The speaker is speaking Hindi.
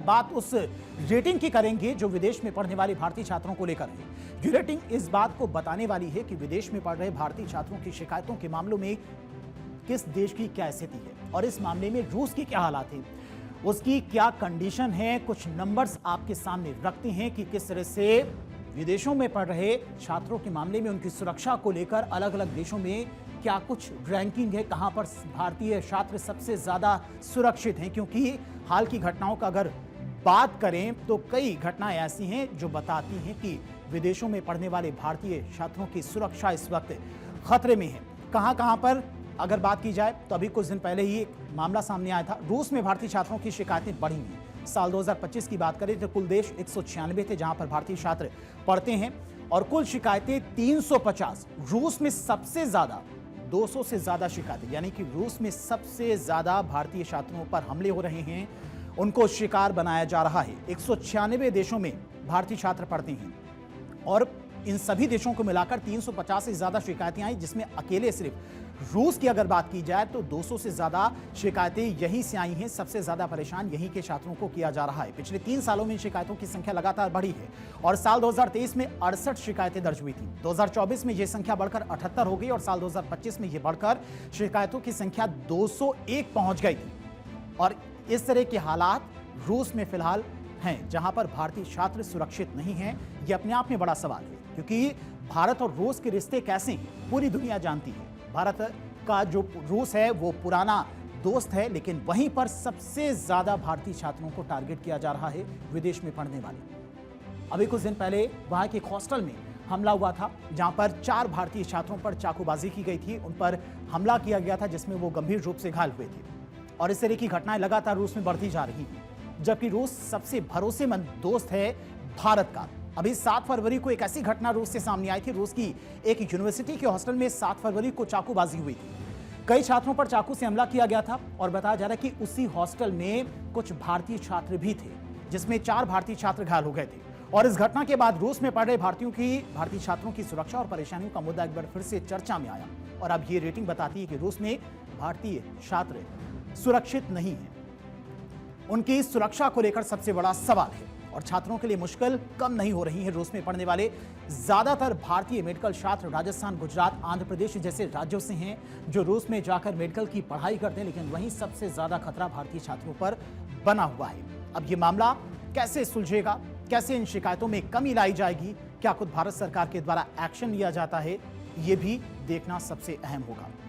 बात उस रेटिंग की करेंगे जो विदेश में पढ़ने वाले भारतीय छात्रों को लेकर है। ये रेटिंग इस बात को बताने वाली है कि विदेश में पढ़ रहे भारतीय छात्रों की शिकायतों के मामलों में किस देश की क्या स्थिति है और इस मामले में रूस की क्या हालात है, उसकी क्या कंडीशन है। कुछ नंबर्स आपके सामने रखते हैं कि किस तरह से विदेशों में पढ़ रहे छात्रों के मामले में उनकी सुरक्षा को लेकर अलग अलग देशों में क्या कुछ रैंकिंग है, कहां पर भारतीय छात्र सबसे ज्यादा सुरक्षित हैं। क्योंकि हाल की घटनाओं का अगर बात करें तो कई घटनाएं ऐसी हैं जो बताती हैं कि विदेशों में पढ़ने वाले भारतीय छात्रों की सुरक्षा इस वक्त खतरे में है। कहां कहां पर अगर बात की जाए तो अभी कुछ दिन पहले ही एक मामला सामने आया था। रूस में भारतीय छात्रों की शिकायतें बढ़ी हैं। साल 2025 की बात करें तो कुल देश 196 थे जहां पर भारतीय छात्र पढ़ते हैं और कुल शिकायतें 350। रूस में सबसे ज्यादा 200 से ज्यादा शिकायतें, यानी कि रूस में सबसे ज्यादा भारतीय छात्रों पर हमले हो रहे हैं, उनको शिकार बनाया जा रहा है। 196 देशों में भारतीय छात्र पढ़ते हैं और इन सभी देशों को मिलाकर 350 से ज्यादा शिकायतें आई, जिसमें अकेले सिर्फ रूस की अगर बात की जाए तो 200 से ज्यादा शिकायतें यहीं से आई हैं। सबसे ज्यादा परेशान यहीं के छात्रों को किया जा रहा है। पिछले 3 सालों में इन शिकायतों की संख्या लगातार बढ़ी है और साल 2023 में 68 शिकायतें दर्ज हुई थी। 2024 में यह संख्या बढ़कर 78 हो गई और साल 2025 में यह बढ़कर शिकायतों की संख्या 201 पहुंच गई थी। और इस तरह के हालात रूस में फिलहाल हैं, जहां पर भारतीय छात्र सुरक्षित नहीं हैं। यह अपने आप में बड़ा सवाल है, क्योंकि भारत और रूस के रिश्ते कैसे हैं पूरी दुनिया जानती है। भारत का जो रूस है वो पुराना दोस्त है, लेकिन वहीं पर सबसे ज्यादा भारतीय छात्रों को टारगेट किया जा रहा है विदेश में पढ़ने वाले। अभी कुछ दिन पहले वहां के एक हॉस्टल में हमला हुआ था, जहां पर 4 भारतीय छात्रों पर चाकूबाजी की गई थी। उन पर हमला किया गया था जिसमें वो गंभीर रूप से घायल हुए थे और इस तरह की घटनाएं लगातार रूस में बढ़ती जा रही हैं, जबकि रूस सबसे भरोसेमंद दोस्त है भारत का। अभी 7 फरवरी को एक ऐसी घटना रूस से सामने आई थी। रूस की एक यूनिवर्सिटी के हॉस्टल में 7 फरवरी को चाकूबाजी हुई थी। कई छात्रों पर चाकू से हमला किया गया था और बताया जा रहा है कि उसी हॉस्टल में कुछ भारतीय छात्र भी थे, जिसमें 4 भारतीय छात्र घायल हो गए थे। और इस घटना के बाद रूस में पढ़ रहे भारतीय छात्रों की सुरक्षा और परेशानियों का मुद्दा एक बार फिर से चर्चा में आया और अब ये रेटिंग बताती है कि रूस में भारतीय छात्र सुरक्षित नहीं है। उनकी सुरक्षा को लेकर सबसे बड़ा सवाल है और छात्रों के लिए मुश्किल कम नहीं हो रही है। रूस में पढ़ने वाले ज्यादातर भारतीय मेडिकल छात्र राजस्थान, गुजरात, आंध्र प्रदेश जैसे राज्यों से हैं, जो रूस में जाकर मेडिकल की पढ़ाई करते हैं। लेकिन वहीं सबसे ज्यादा खतरा भारतीय छात्रों पर बना हुआ है। अब ये मामला कैसे सुलझेगा, कैसे इन शिकायतों में कमी लाई जाएगी, क्या खुद भारत सरकार के द्वारा एक्शन लिया जाता है, ये भी देखना सबसे अहम होगा।